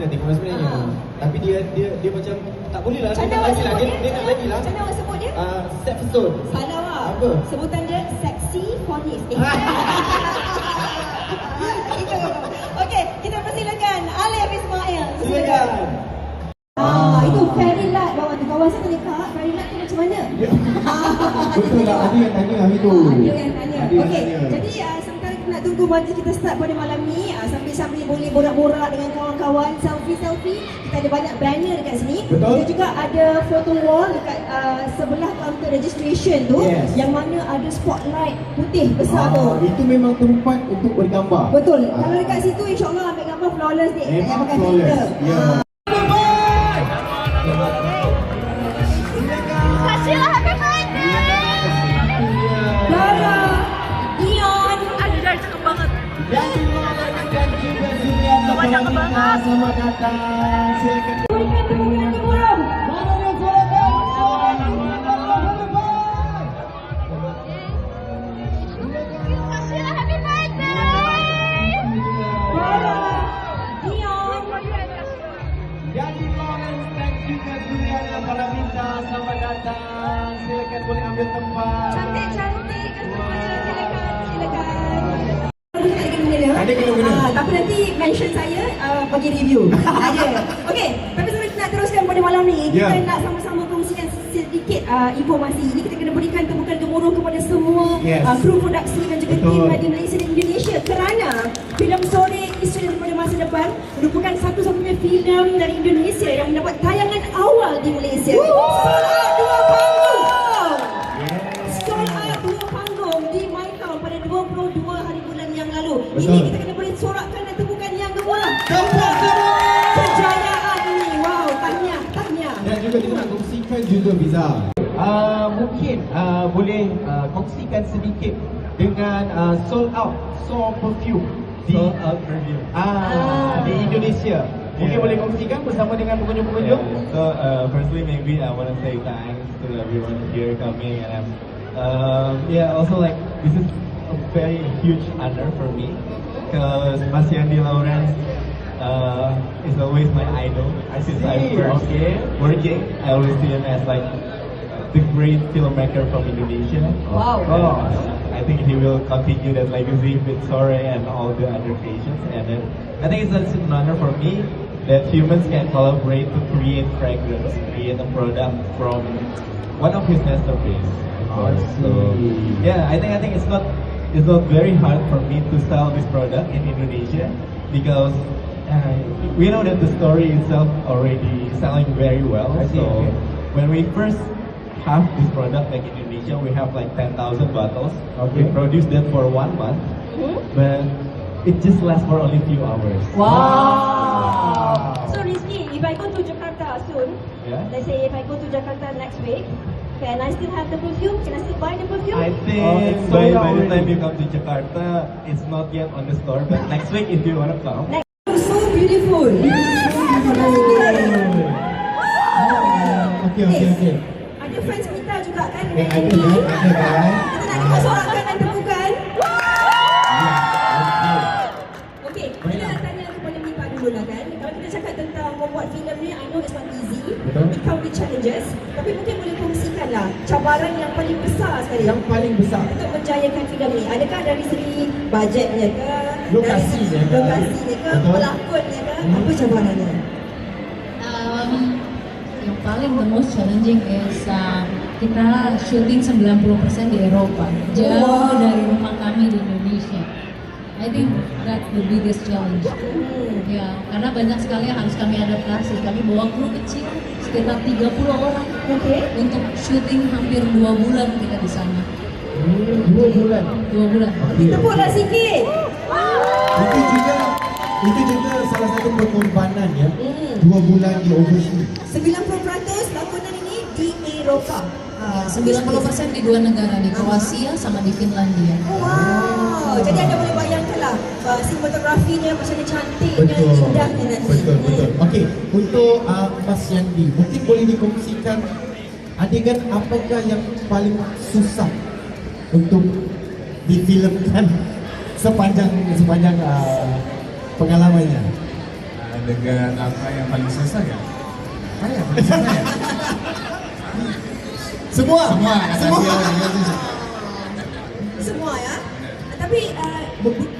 nak tengok sebenarnya. Tapi dia macam tak boleh lah. Macam mana Dia nak lagi lah. Macam mana awak sebut dia? Stepstone. Salah awak. Apa? Sebutan dia seksi fonis. Itu. Okey, kita persilakan Alif Ismail. Silakan. Itu fairy light bawah tu. Kawan saya tanya, Kak, fairy light tu macam mana? Betul lah, ada yang tanya hari tu. Ada yang tanya. Okey, jadi sementara kita nak tunggu majlis kita start pada malam ni, sambil-sambil boleh borak-borak dengan kawan-kawan, selfie-selfie. Kita ada banyak banner dekat sini. Betul. Kita juga ada photo wall dekat sebelah kaunter registration tu, yang mana ada spotlight putih besar tu. Itu memang tempat untuk bergambar. Betul. Kalau dekat situ insya-Allah ambil gambar flawless ni. Memang pakai flawless. filter. Ya. Sheila, happy birthday! Lara, Dion, Anjay, cakep banget. Dan juga Zulian Cakep banget. selamat datang. Silakan. berikan tepukan gemuruh. Mana dia silakan. Sheila, happy birthday! Lara, Dion, Jadi Lawrence dan juga Zulian para minta selamat datang. Silakan boleh ambil tempat. cantik-cantik. Silakan. Ada kena-kena. Tapi nanti mention saya bagi review. Ada. Okey, tapi sebelum kita nak teruskan pada malam ni, kita nak sama-sama kongsikan sedikit informasi. Ini kita kena berikan tepukan gemuruh kepada semua kru produksi dan juga tim di Malaysia dan Indonesia, kerana filem Sore Isteri Daripada Masa Depan merupakan satu-satunya filem dari Indonesia yang mendapat tayangan awal di Malaysia. Sold out 2 panggung. Sold out 2 panggung di My Town pada 22 hari bulan yang lalu. Ini kita kena beri sorakan dan tepukan yang gemuruh. Kejayaan ini. Wow, tahniah. Dan juga kita nak kongsikan juga Biza. Mungkin boleh kongsikan sedikit dengan sold out perfume di Indonesia. Mungkin boleh kongsikan bersama dengan pengunjung-pengunjung. So firstly, maybe I want to say thanks to everyone here coming, and also like this is a very huge honor for me because Mas Yandi Lawrence is always my idol. Since I first working, I always see him as like the great filmmaker from Indonesia. Wow. I think he will continue that legacy with Sore and all the other creations. And then I think it's an honor for me that humans can collaborate to create fragrance, create a product from one of his masterpieces. So yeah, I think it's not very hard for me to sell this product in Indonesia because we know that the story itself already selling very well. So when we first have this product like in Indonesia, we have like 10,000 bottles. We produce that for 1 month, but it just lasts for only few hours. Wow. So Rizky, if I go to Jakarta soon, let's say if I go to Jakarta next week, can I still have the perfume? Can I still buy the perfume? I think by the time you come to Jakarta, it's not yet on the store, but next week if you want to come. So beautiful. Okay. Ada friends kita juga kan? Ada kan? Kita nak dengar sorakan dan tepukan. Okey, kita nak tanya kepada Mita dulu lah kan. Kalau kita cakap tentang membuat filem ni, I know it's not easy. It come with challenges. Tapi mungkin boleh kongsikan lah cabaran yang paling besar sekali. Yang paling besar Untuk menjayakan filem ni. Adakah dari segi bajetnya ke? Lokasinya ke? Pelakonnya ke? Apa cabarannya? Yang paling the most challenging is kita syuting 90% di Eropa, jauh dari rumah kami di Indonesia. I think that's the biggest challenge. Ya, karena banyak sekali yang harus kami adaptasi. Kami bawa kru kecil sekitar 30 orang untuk syuting hampir 2 bulan kita di sana. 2 bulan. 2 bulan. Tepuklah sikit. Itu juga salah satu pengorbanan ya. 2 bulan di overseas. 90% lakonan ini di Eropa. 90% di 2 negara, di Kroasia sama di Finlandia. Wow, jadi anda boleh bayangkan lah sinematografinya macam mana cantiknya, indahnya nanti. Betul. Okey, untuk Mas Yandi, mungkin boleh dikongsikan adegan apakah yang paling susah untuk difilmkan sepanjang pengalamannya? dengan apa yang paling susah ya? Apa ya paling susah ya? Semua. Semua. Semua ya. Tapi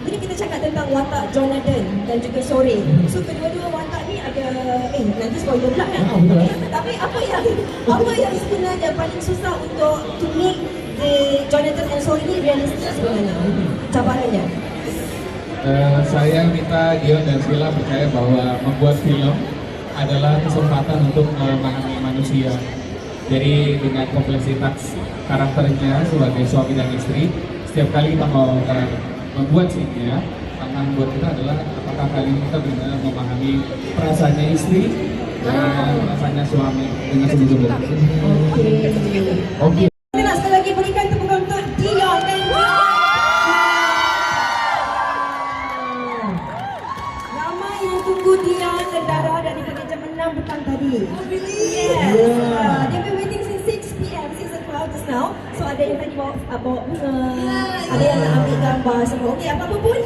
ini kita cakap tentang watak Jonathan dan juga Sore. So kedua-dua watak ni ada nanti spoiler pula kan. Betul. Tapi apa yang sebenarnya paling susah untuk to make Jonathan and Sore ni realistik sebenarnya? Cabarannya. Saya minta Dion dan Sila percaya bahwa membuat film adalah kesempatan untuk memahami manusia. Jadi dengan kompleksitas karakternya sebagai suami dan istri, setiap kali kita mau membuat scene-nya, tantangan buat kita adalah apakah kali ini kita benar-benar memahami perasaannya istri dan perasaannya suami dengan sungguh-sungguh. Okey. Kita nak sekali lagi berikan tepukan untuk Dion dan ramai yang tunggu Dion dan Dara daripada jam 6 petang tadi. Yes. They've been waiting since 6 PM, 6 o'clock just now. So ada yang tadi bawa bunga, ada yang nak ambil gambar semua. Okey, apa-apa pun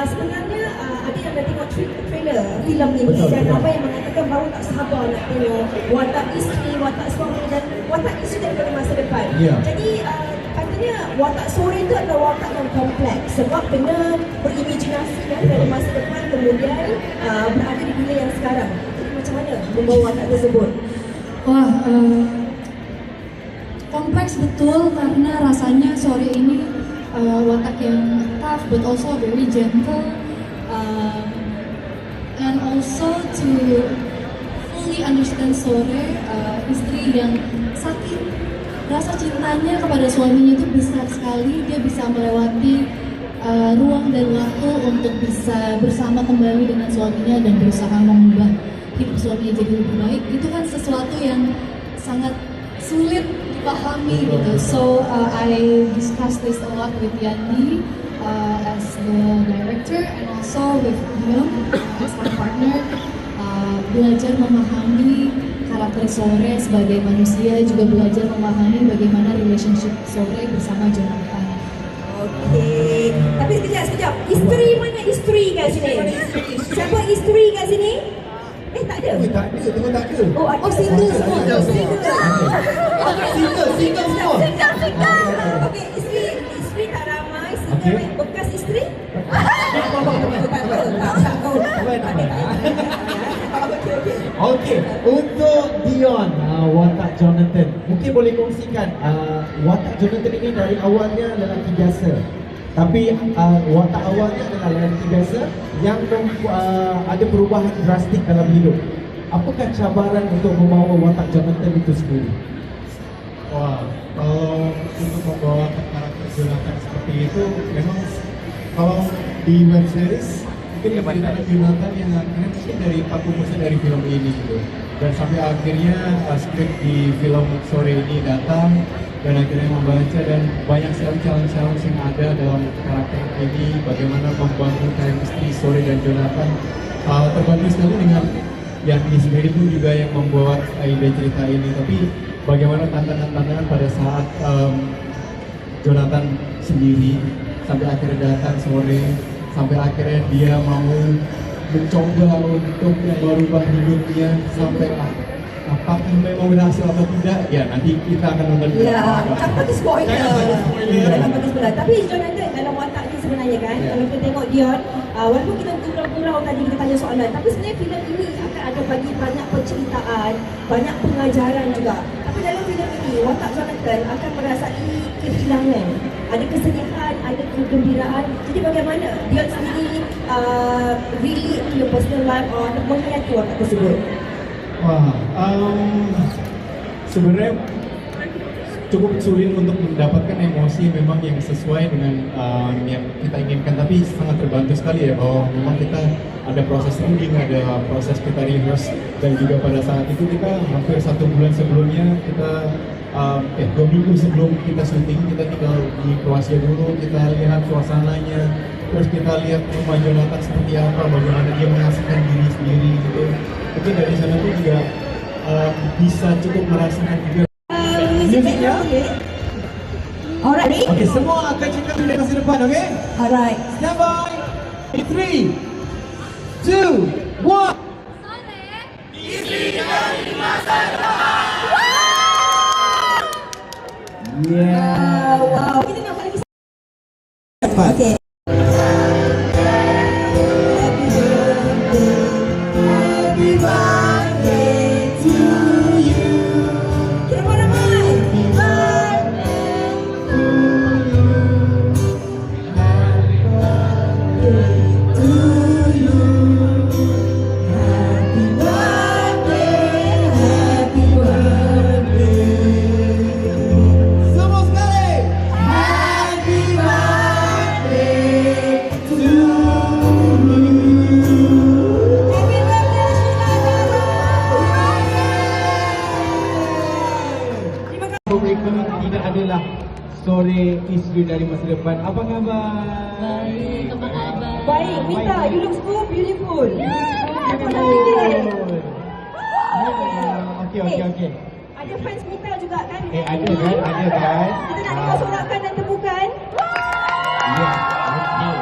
sebenarnya ada yang dah tengok trailer filem ini dan ramai yang mengatakan baru tak sabar nak tengok watak isteri, watak suami dan watak isteri daripada masa depan. Jadi katanya watak Sore itu adalah watak yang kompleks sebab kena berimajinasi kan dari masa depan kemudian berada di dunia yang sekarang. Jadi macam mana membawa watak tersebut? Wah, kompleks betul karena rasanya Sore ini watak yang tough but also very gentle, and also to fully understand Sore, istri yang sakit, rasa cintanya kepada suaminya itu besar sekali. Dia bisa melewati ruang dan waktu untuk bisa bersama kembali dengan suaminya dan berusaha mengubah hidup suaminya jadi lebih baik. Itu kan sesuatu yang sangat sulit dipahami gitu. So I discussed this a lot with Yandi as the director and also with Dion as my partner. Belajar memahami karakter Sore sebagai manusia, juga belajar memahami bagaimana relationship Sore bersama Jonathan. Okey. Tapi sekejap. Isteri mana isteri kat sini? Siapa isteri kat sini? Tak ada. Tak ada, tengok tak ada. Oh, single semua. Single semua. Okey, isteri tak ramai. Single bekas isteri? Okey, untuk Dion, watak Jonathan, mungkin boleh kongsikan watak Jonathan ini dari awalnya lelaki biasa. Tapi watak awalnya adalah lelaki biasa yang ada perubahan drastik dalam hidup. Apakah cabaran untuk membawa watak Jonathan itu sendiri? Wah, kalau untuk membawa karakter Jonathan seperti itu, memang kalau di web series mungkin menceritakan Jonathan yang akhirnya mungkin dari 40% dari film ini gitu. Dan sampai akhirnya skrip di film Sore ini datang dan akhirnya membaca dan banyak sekali challenge-challenge yang ada dalam karakter ini, bagaimana membangun chemistry Sore dan Jonathan. Terbantu sekali dengan Yandi sendiri pun juga yang membuat ide cerita ini, tapi bagaimana tantangan-tantangan pada saat Jonathan sendiri sampai akhirnya datang Sore, sampai akhirnya dia mau mencoba untuk merubah hidupnya sampai apakah memang berhasil atau tidak, ya nanti kita akan nonton. Ya, tak bagi spoiler. Jangan bagi spoiler. Tapi Jonathan dalam wataknya sebenarnya kan, kalau kita tengok Dion, walaupun kita gurau-gurau tadi kita tanya soalan, tapi sebenarnya filem ini akan ada bagi banyak penceritaan, banyak pengajaran juga. Tapi dalam filem ini, watak Jonathan akan merasai kehilangan. Ada kesedihan, ada kegembiraan. Jadi bagaimana Dion sendiri relate to your personal life or menghayati watak tersebut? Wah, sebenarnya cukup sulit untuk mendapatkan emosi memang yang sesuai dengan yang kita inginkan, tapi sangat terbantu sekali ya bahwa memang kita ada proses reading, ada proses kita rehearse, dan juga pada saat itu kita hampir 1 bulan sebelumnya kita 2 minggu sebelum kita syuting, kita tinggal di Kroasia dulu, kita lihat suasananya, terus kita lihat rumah Jonathan seperti apa, bagaimana dia mengasihkan diri sendiri gitu. Mungkin dari sana tuh juga bisa cukup merasakan juga musiknya. Alright. Okey, semua akan cakap di masa depan, okey? Alright. Stand by. 3, 2, 1. Yeah. Wow. Kita nak buat lagi. Okay. Happy birthday to you. Kita buat ramai. Happy birthday to you. Happy birthday to you. Happy birthday. Happy birthday. Semua sekali. Happy birthday to you. Happy birthday Terima kasih. Mereka tidak adalah sore isteri dari masa depan. Apa khabar? Baik, apa kabar? Baik, Mita, you look so beautiful. Okey. Ada fans Mita juga kan? Ada kan? Kita nak dengar sorakan dan tepukan. Ya, okey.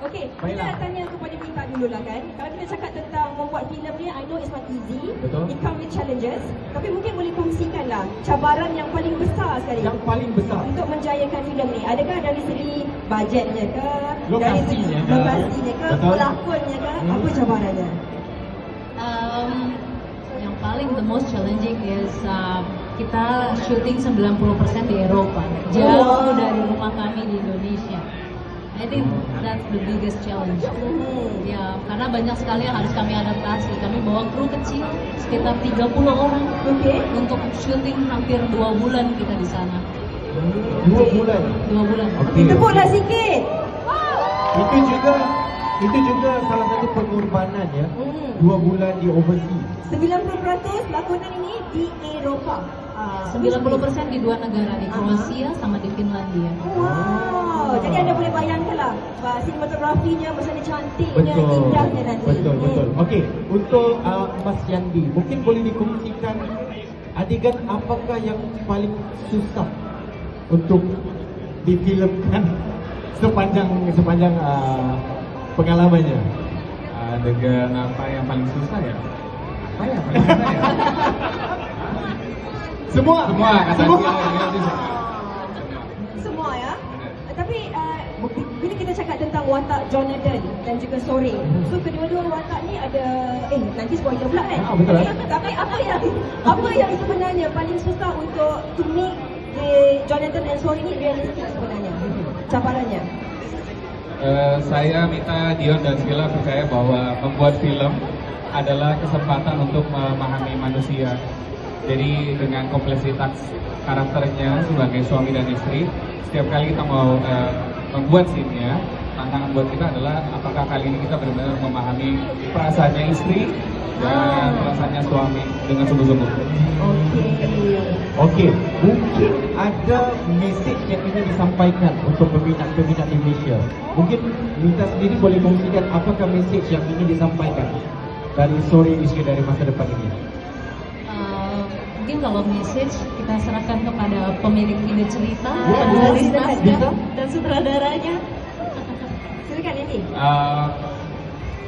Okey, kita Baiklah. nak tanya kepada Mita dulu lah kan. Kalau kita cakap tentang membuat filem ni, I know it's not easy. Betul. It comes with challenges. Tapi mungkin boleh kongsikan lah cabaran yang paling besar sekali. Yang paling besar. Untuk menjayakan filem ni. Adakah dari segi bajetnya ke? Dari segi Lokasinya ke? lokasinya ke? Betul. Pelakonnya ke? Apa cabarannya? Yang paling the most challenging is kita syuting 90% di Eropa, jauh dari rumah kami di Indonesia. I think that's the biggest challenge. Ya, karena banyak sekali yang harus kami adaptasi. Kami bawa kru kecil sekitar 30 orang. Okey. Untuk syuting hampir 2 bulan kita di sana. 2 bulan. 2 bulan. Okey. Tepuklah sikit. Itu juga salah satu pengorbanan ya. 2 bulan di overseas. 90% lakonan ini di Eropah. 90% di 2 negara, di Kroasia sama di Finlandia. Wow, jadi anda boleh bayangkanlah sinematografinya, macam cantiknya, indahnya nanti. Betul. Okey, untuk Mas Yandi, mungkin boleh dikongsikan adegan apakah yang paling susah untuk difilmkan sepanjang pengalamannya? Adegan apa yang paling susah ya? Apa ya paling susah ya? Semua Semua ya. Tapi bila kita cakap tentang watak Jonathan dan juga Sore, so kedua-dua watak ni ada nanti spoiler pula kan. Betul. Tapi apa yang sebenarnya paling susah untuk to make Jonathan dan Sore ni realistik sebenarnya? Cabarannya. Saya, Mita, Dion, dan Sheila percaya bahwa membuat film adalah kesempatan untuk memahami manusia. Jadi dengan kompleksitas karakternya sebagai suami dan istri, setiap kali kita mau membuat scene-nya, tantangan buat kita adalah apakah kali ini kita benar-benar memahami perasaannya istri dan perasaannya suami dengan sungguh-sungguh. Okey, mungkin ada message yang ingin disampaikan untuk peminat-peminat Indonesia. Mungkin Mita sendiri boleh kongsikan apakah message yang ingin disampaikan dari Sore Isteri dari Masa Depan ini. Mungkin kalau message kita serahkan kepada pemilik ide cerita, Ya, penulis bisa. naskah, dan sutradaranya. Silakan ini.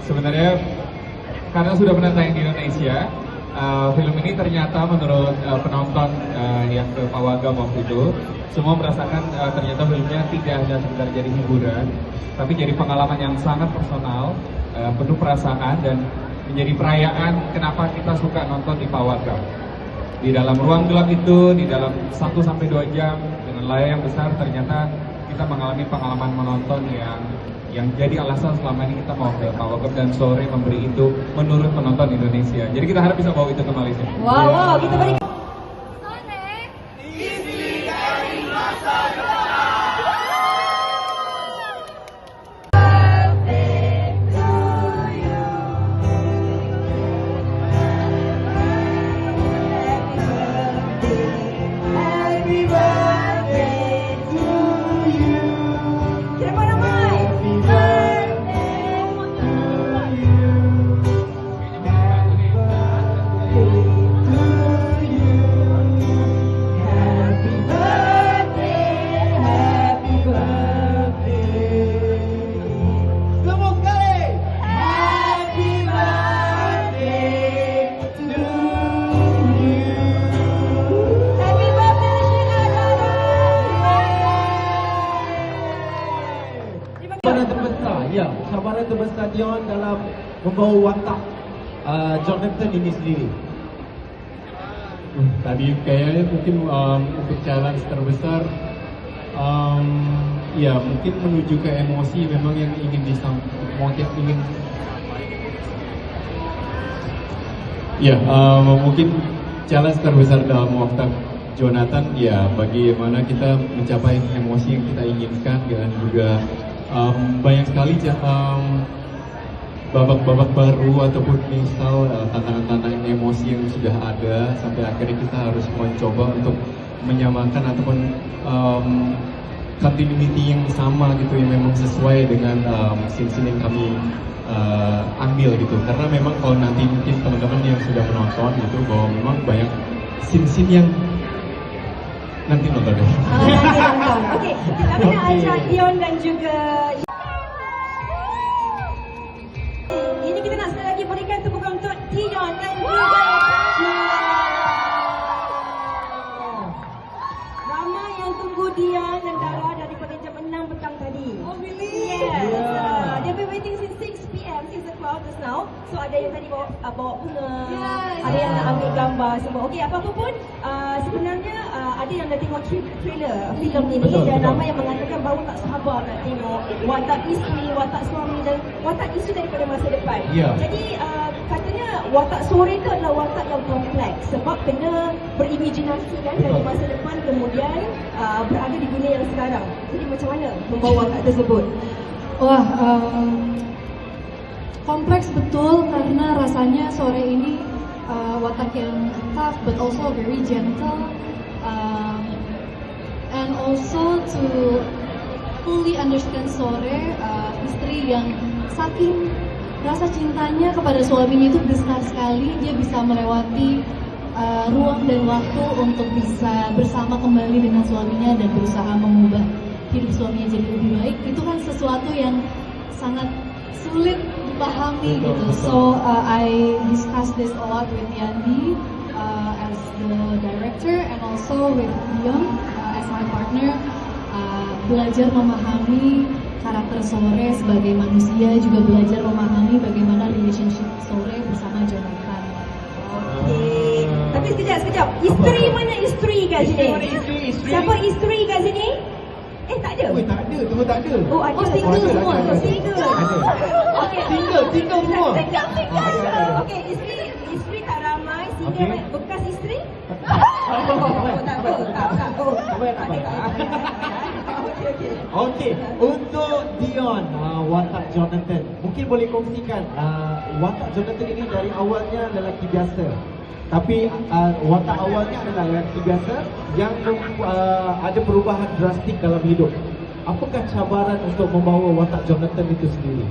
Sebenarnya karena sudah pernah tayang di Indonesia, film ini ternyata menurut penonton yang ke Pawagam waktu itu, semua merasakan ternyata filmnya tidak hanya sekedar jadi hiburan, tapi jadi pengalaman yang sangat personal, penuh perasaan dan menjadi perayaan kenapa kita suka nonton di Pawagam. Di dalam ruang gelap itu, di dalam 1-2 jam dengan layar yang besar, ternyata kita mengalami pengalaman menonton yang jadi alasan selama ini kita mau ke Pawagam dan Sore memberi itu menurut penonton Indonesia. Jadi kita harap bisa bawa itu ke Malaysia. Wow, kita berikan. saja cabaran terbesar Dion dalam membawa watak Jonathan ini sendiri? Tadi kayaknya mungkin untuk challenge terbesar ya mungkin menuju ke emosi memang yang ingin mungkin challenge terbesar dalam watak Jonathan ya bagaimana kita mencapai emosi yang kita inginkan dan juga banyak sekali babak-babak baru ataupun misal tantangan-tantangan emosi yang sudah ada sampai akhirnya kita harus mencoba untuk menyamakan ataupun continuity yang sama gitu yang memang sesuai dengan scene-scene yang kami ambil gitu karena memang kalau nanti mungkin teman-teman yang sudah menonton gitu bahwa memang banyak scene-scene yang nanti nonton deh. Oke, kami nak ajak Dion dan juga ini kita nak sekali lagi berikan tepukan untuk Dion dan juga ramai yang tunggu Dion dan Dara daripada jam 6 petang tadi. Oh really? Yes. They've been waiting since 6 PM since the crowd just now. So ada yang tadi bawa bunga, ada yang nak ambil gambar semua. Okey, apa-apa pun sebenarnya ada yang dah tengok trailer filem ini dan ramai yang mengatakan baru tak sabar nak tengok watak isteri, watak suami dan watak isu daripada masa depan. Jadi katanya watak sore itu adalah watak yang kompleks sebab kena berimajinasi kan dari masa depan kemudian berada di dunia yang sekarang. Jadi macam mana membawa watak tersebut? Wah, kompleks betul karena rasanya sore ini watak yang tough but also very gentle and also to fully understand Sore, istri yang saking rasa cintanya kepada suaminya itu besar sekali, dia bisa melewati ruang dan waktu untuk bisa bersama kembali dengan suaminya dan berusaha mengubah hidup suaminya jadi lebih baik. Itu kan sesuatu yang sangat sulit dipahami gitu. So I discussed this a lot with Yandi as the director and also with Dion as my partner. Belajar memahami karakter Sore sebagai manusia, juga belajar memahami bagaimana relationship Sore bersama Jonathan. Okey. Tapi sekejap. Isteri mana isteri kat sini? Siapa isteri kat sini? Tak ada. Tak ada, semua tak ada. Oh, ada. Single semua. Single. Okey. Single semua. Okey, isteri tak ramai. Single bekas isteri? Okey, untuk Dion, watak Jonathan, mungkin boleh kongsikan watak Jonathan ini dari awalnya lelaki biasa. Tapi watak awalnya adalah lelaki biasa yang ada perubahan drastik dalam hidup. Apakah cabaran untuk membawa watak Jonathan itu sendiri?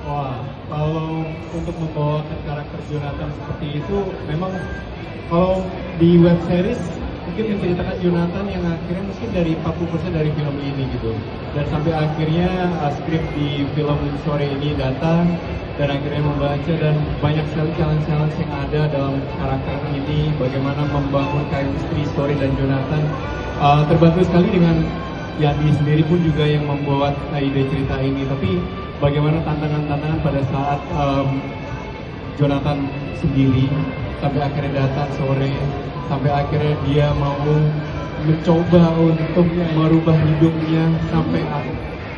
Wah, kalau untuk membawakan karakter Jonathan seperti itu, memang kalau di web series mungkin menceritakan Jonathan yang akhirnya mungkin dari 40% dari film ini gitu. Dan sampai akhirnya skrip di film Sore ini datang dan akhirnya membaca dan banyak sekali challenge-challenge yang ada dalam karakter ini, bagaimana membangun chemistry Sore dan Jonathan. Terbantu sekali dengan Yandi sendiri pun juga yang membuat ide cerita ini, tapi bagaimana tantangan-tantangan pada saat Jonathan sendiri sampai akhirnya datang Sore, sampai akhirnya dia mau mencoba untuk merubah hidupnya sampai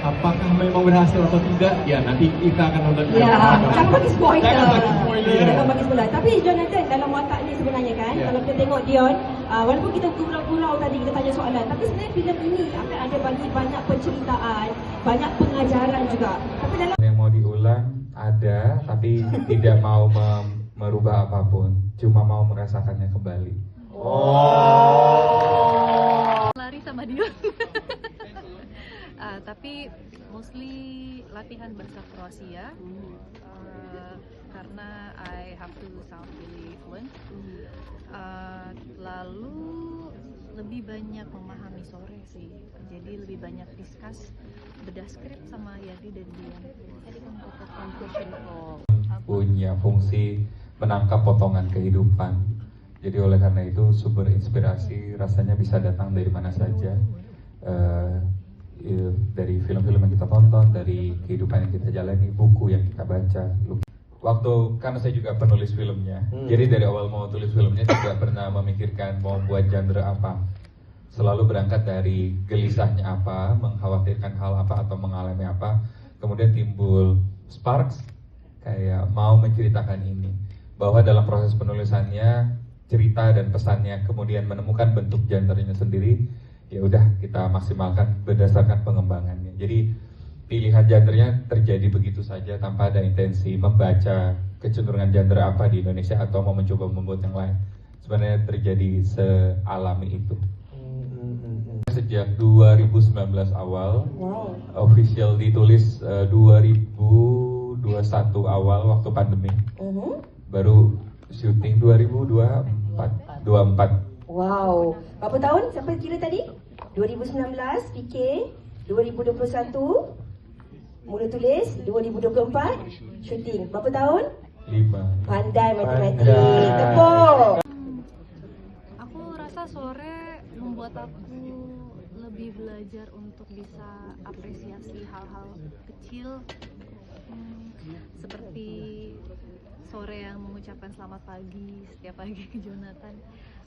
apakah memang berhasil atau tidak, ya nanti kita akan nonton. Jangan bagi spoiler. Jangan bagi spoiler. Tapi Jonathan dalam watak ni sebenarnya kan, kalau kita tengok Dion, walaupun kita gurau-gurau tadi kita tanya soalan, tapi sebenarnya filem ini akan ada bagi banyak penceritaan, banyak pengajaran juga. Tapi dalam yang mau diulang ada, tapi tidak mau merubah apapun, cuma mau merasakannya kembali. Lari sama Dion. Tapi mostly latihan bahasa Kroasia karena I have to sound really fluent. Lalu lebih banyak memahami Sore sih, jadi lebih banyak discuss bedah skrip sama Yadi dan Dion. Punya fungsi menangkap potongan kehidupan. Jadi oleh karena itu sumber inspirasi rasanya bisa datang dari mana saja. dari film-film yang kita tonton, dari kehidupan yang kita jalani, buku yang kita baca. Waktu, karena saya juga penulis filmnya, jadi dari awal mau tulis filmnya tidak pernah memikirkan mau buat genre apa. Selalu berangkat dari gelisahnya apa, mengkhawatirkan hal apa atau mengalami apa, kemudian timbul sparks, kayak mau menceritakan ini. Bahwa dalam proses penulisannya, cerita dan pesannya kemudian menemukan bentuk genrenya sendiri, ya udah kita maksimalkan berdasarkan pengembangannya. Jadi pilihan genrenya terjadi begitu saja tanpa ada intensi membaca kecenderungan genre apa di Indonesia atau mau mencoba membuat yang lain. Sebenarnya terjadi sealami itu. Sejak 2019 awal, official ditulis 2021 awal waktu pandemi. Baru syuting 2024. Wow. Berapa tahun sampai kira tadi? 2019 fikir, 2021 mula tulis, 2024 syuting. Berapa tahun? 5. Pandai matematik. Tepuk. Aku rasa sore membuat aku lebih belajar untuk bisa apresiasi hal-hal kecil, seperti sore yang mengucapkan selamat pagi setiap pagi ke Jonathan.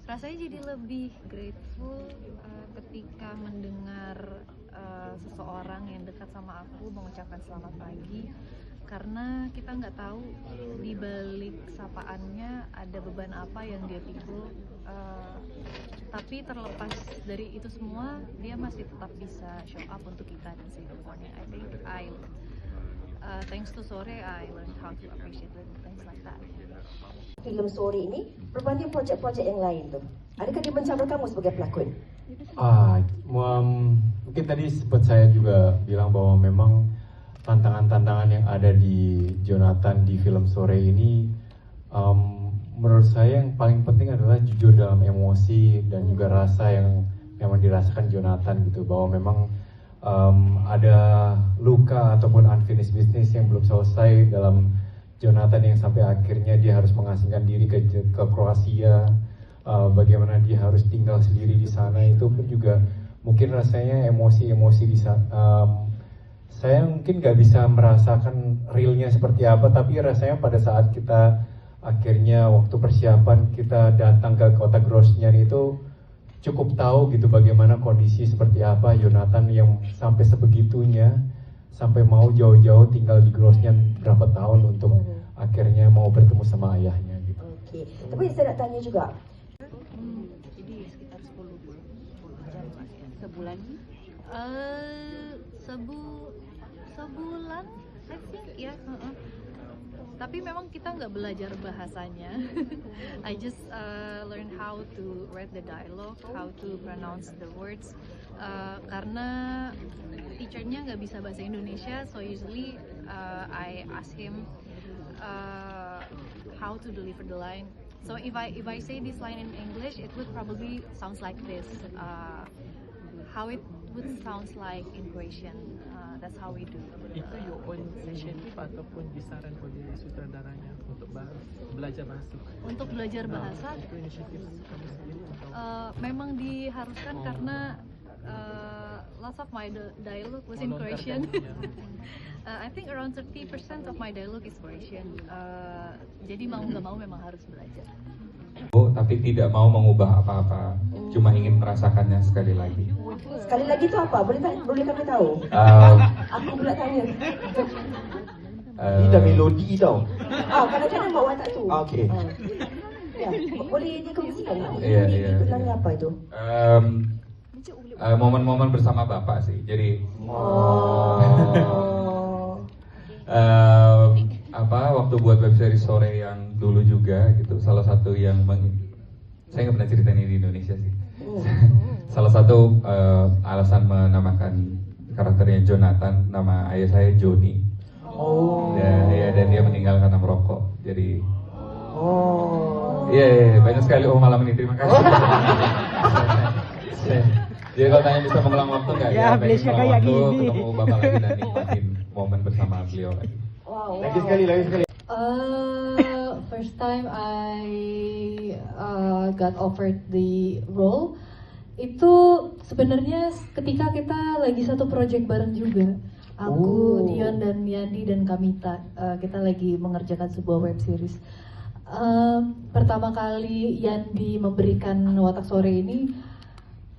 Rasanya jadi lebih grateful ketika mendengar seseorang yang dekat sama aku mengucapkan selamat pagi, karena kita nggak tahu di balik sapaannya ada beban apa yang dia pikul, tapi terlepas dari itu semua dia masih tetap bisa show up untuk kita dan say good morning. I think thanks to sore I learned how to appreciate little things like that. Filem Sore ini berbanding projek-projek yang lain tu, adakah dia mencabar kamu sebagai pelakon? Mungkin tadi sempat saya juga bilang bahwa memang tantangan-tantangan yang ada di Jonathan di film Sore ini, menurut saya yang paling penting adalah jujur dalam emosi dan juga rasa yang memang dirasakan Jonathan gitu, bahwa memang ada luka ataupun unfinished business yang belum selesai dalam Jonathan, yang sampai akhirnya dia harus mengasingkan diri ke Kroasia. Bagaimana dia harus tinggal sendiri di sana, itu pun juga mungkin rasanya emosi-emosi di sana. Saya mungkin nggak bisa merasakan realnya seperti apa, tapi rasanya pada saat kita akhirnya waktu persiapan kita datang ke kota Grozny itu cukup tahu gitu bagaimana kondisi seperti apa Jonathan yang sampai sebegitunya, sampai mau jauh-jauh tinggal di Grozny berapa tahun untuk akhirnya mau bertemu sama ayahnya gitu. Oke. Tapi saya nak tanya juga. Jadi sekitar 10 jam lah ya. Sebulan? Sebulan, I think ya. Tapi memang kita nggak belajar bahasanya. I just learn how to read the dialogue, how to pronounce the words. Karena teachernya nggak bisa bahasa Indonesia, so usually I ask him how to deliver the line. So if I say this line in English, it would probably sounds like this. How it would sounds like in Croatian. That's how we do. Itu your own initiative ataupun disaran oleh sutradaranya untuk belajar bahasa? Untuk belajar bahasa, Itu inisiatif kamu sendiri atau? memang diharuskan karena lots of my dialogue was in Croatian. I think around 30% of my dialogue is Croatian. Jadi mau nggak mau memang harus belajar. Tapi tidak mau mengubah apa-apa, cuma ingin merasakannya sekali lagi. Sekali lagi tu apa? Boleh kami tahu? Aku pula tanya. Ini dah melodi tau. Kadang-kadang bawa watak tu. Okey. Ya, boleh dikongsikan tak? Iya. Bilang apa itu? Momen-momen bersama Bapak sih. Jadi waktu buat web series Sore yang dulu juga gitu, salah satu yang saya nggak pernah ceritain ini di Indonesia sih. Salah satu alasan menamakan karakternya Jonathan, nama ayah saya Joni. Dan dia meninggal karena merokok. Jadi banyak sekali malam ini, terima kasih. Jadi kalau tanya bisa mengulang waktu nggak? Ya, pengen mengulang waktu, ketemu Bapak lagi dan nikmatin momen bersama beliau lagi. Lagi sekali. First time I got offered the role, itu sebenarnya ketika kita lagi satu project bareng juga. Aku, Dion dan Yandi dan Kamita, kita lagi mengerjakan sebuah web series. Pertama kali Yandi memberikan Watak Sore ini,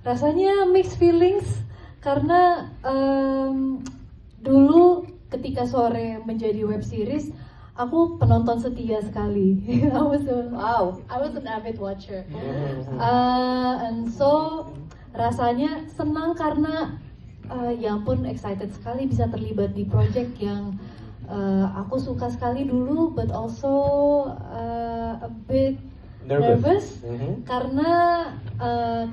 rasanya mixed feelings karena dulu ketika Sore menjadi web series, aku penonton setia sekali. I was an avid watcher. And so rasanya senang karena ya ampun, excited sekali bisa terlibat di project yang aku suka sekali dulu, but also a bit nervous karena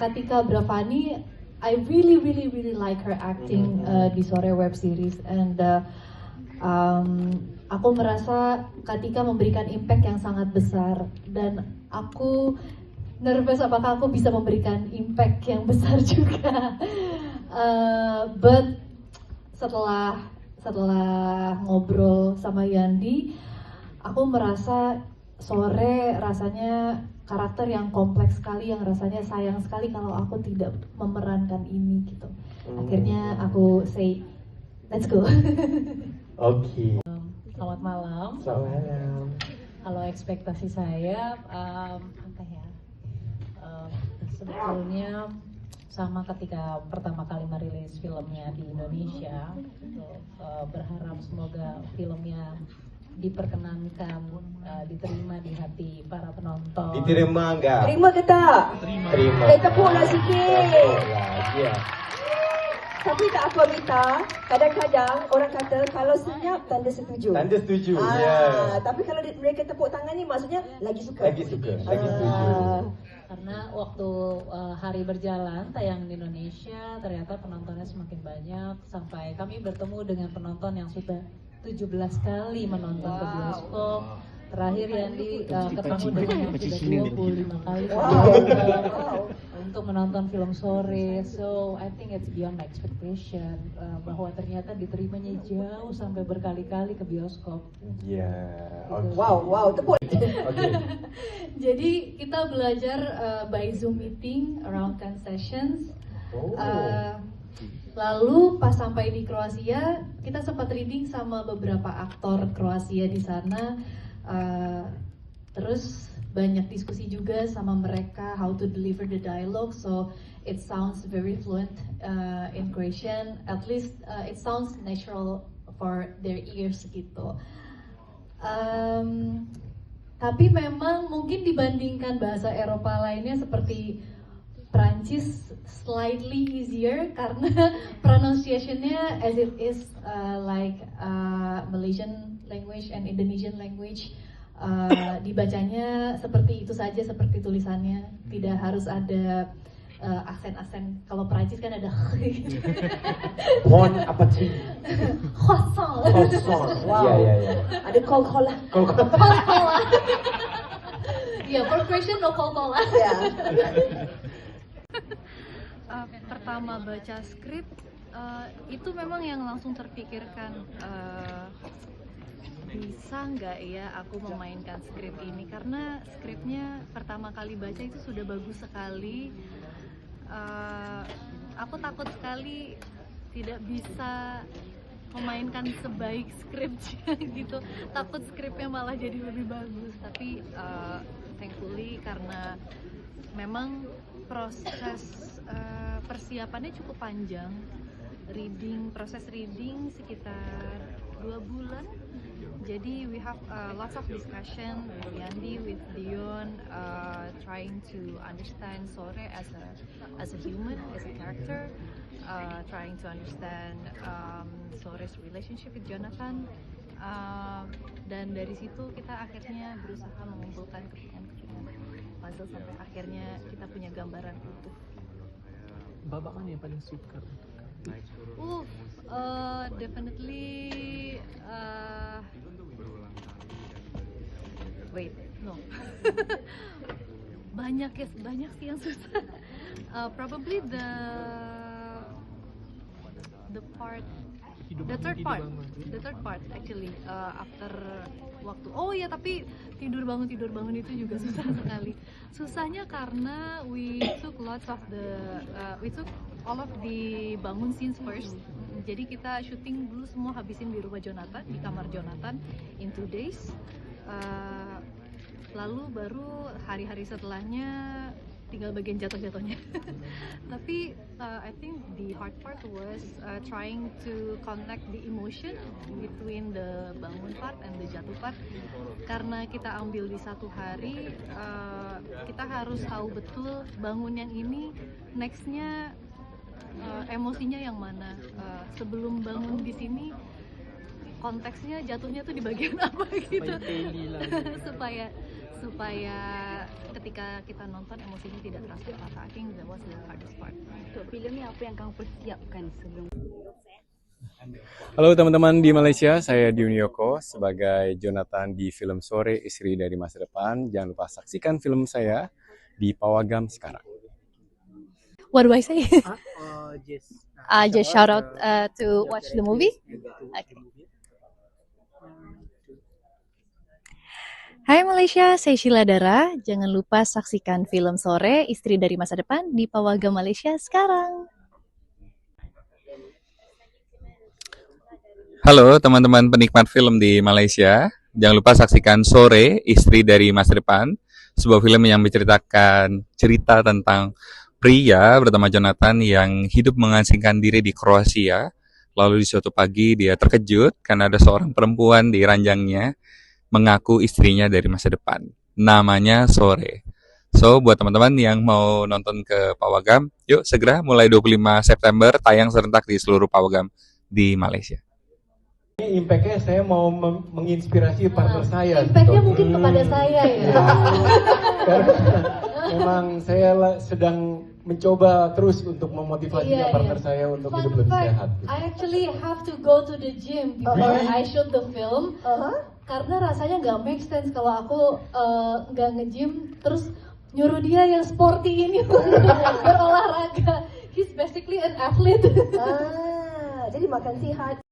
Katika Bravani, I really like her acting di Sore web series, and aku merasa Katika memberikan impact yang sangat besar, dan aku nervous apakah aku bisa memberikan impact yang besar juga. But setelah ngobrol sama Yandi, aku merasa Sore rasanya karakter yang kompleks sekali, yang rasanya sayang sekali kalau aku tidak memerankan ini gitu. Akhirnya aku say, let's go. Oke. Selamat malam. Selamat malam. Kalau ekspektasi saya, sebetulnya sama ketika pertama kali merilis filmnya di Indonesia, berharap semoga filmnya diperkenankan, diterima di hati para penonton. Diterima enggak? Terima ke tak? Terima. Tepuklah sikit. Ya. Tapi tak apa Mita, kadang-kadang orang kata kalau senyap tanda setuju. Tanda setuju. Ya. Tapi kalau mereka tepuk tangan ni maksudnya lagi suka. Lagi setuju. Karena waktu hari berjalan tayang di Indonesia, ternyata penontonnya semakin banyak, sampai kami bertemu dengan penonton yang sudah 17 kali menonton ke bioskop. Terakhir Yandi ketemu dengan yang sudah 25 kali untuk menonton film Sore. So I think it's beyond my expectation, bahwa ternyata diterimanya jauh sampai berkali-kali ke bioskop. Wow, tepuk. Jadi kita belajar by Zoom meeting around 10 sessions. Lalu pas sampai di Kroasia, kita sempat reading sama beberapa aktor Kroasia di sana. Terus banyak diskusi juga sama mereka how to deliver the dialogue, so it sounds very fluent in Croatian. At least it sounds natural for their ears gitu. Tapi memang mungkin dibandingkan bahasa Eropa lainnya seperti Prancis slightly easier karena pronunciation-nya as it is like Malaysian language and Indonesian language, dibacanya seperti itu saja, seperti tulisannya, tidak harus ada aksen-aksen. Kalau Prancis kan ada Bon appetit. croissant. Wow. Ya. Ada kol-kola. Coca-Cola. Iya, for Croatian no Coca-Cola. Ya. Pertama baca skrip, itu memang yang langsung terpikirkan, bisa nggak ya aku memainkan skrip ini, karena skripnya pertama kali baca itu sudah bagus sekali. Aku takut sekali tidak bisa memainkan sebaik skripnya gitu, takut skripnya malah jadi lebih bagus. Tapi thankfully karena memang proses persiapannya cukup panjang, proses reading sekitar 2 bulan. Jadi we have lots of discussion with Yandi, with Dion, trying to understand Sore as a human, as a character, trying to understand Sore's relationship with Jonathan, dan dari situ kita akhirnya berusaha mengumpulkan kepingan-kepingan puzzle sampai akhirnya kita punya gambaran utuh. Babak mana yang paling suka? Definitely banyak sih yang susah. Probably the part Hidup the third bangun, part tidur bangun. the third part actually after waktu tapi tidur bangun itu juga susah sekali. Susahnya karena we took all of the bangun scenes first. Jadi kita syuting dulu semua, habisin di rumah Jonathan, di kamar Jonathan in 2 days. Lalu baru hari-hari setelahnya tinggal bagian jatuh-jatuhnya. Tapi I think the hard part was trying to connect the emotion between the bangun part and the jatuh part. Karena kita ambil di satu hari, kita harus tahu betul bangun yang ini nextnya emosinya yang mana. Sebelum bangun di sini konteksnya jatuhnya tuh di bagian apa gitu. supaya ketika kita nonton emosinya tidak terasa apa. I think that was the hardest part. Untuk filem ni apa yang kamu persiapkan sebelum? Halo teman-teman di Malaysia, saya Diunioko sebagai Jonathan di film Sore Istri dari Masa Depan. Jangan lupa saksikan film saya di Pawagam sekarang. What do I say? Just Just shout out to watch the movie. Okay. Hai Malaysia, saya Sheila Dara. Jangan lupa saksikan film Sore Istri dari Masa Depan di Pawagam Malaysia sekarang. Halo teman-teman penikmat film di Malaysia, jangan lupa saksikan Sore Istri dari Masa Depan, sebuah film yang menceritakan cerita tentang pria bernama Jonathan yang hidup mengasingkan diri di Kroasia. Lalu di suatu pagi dia terkejut karena ada seorang perempuan di ranjangnya mengaku istrinya dari masa depan. Namanya Sore. So, buat teman-teman yang mau nonton ke Pawagam, yuk segera mulai 25 September tayang serentak di seluruh Pawagam di Malaysia. Impact-nya saya mau menginspirasi partner saya. Impact-nya mungkin kepada saya ya. Karena memang saya sedang mencoba terus untuk memotivasi partner saya untuk hidup lebih sehat. I actually have to go to the gym before I shoot the film. Karena rasanya nggak make sense kalau aku nggak nge-gym terus nyuruh dia yang sporty ini berolahraga. He's basically an athlete. Jadi makan sihat.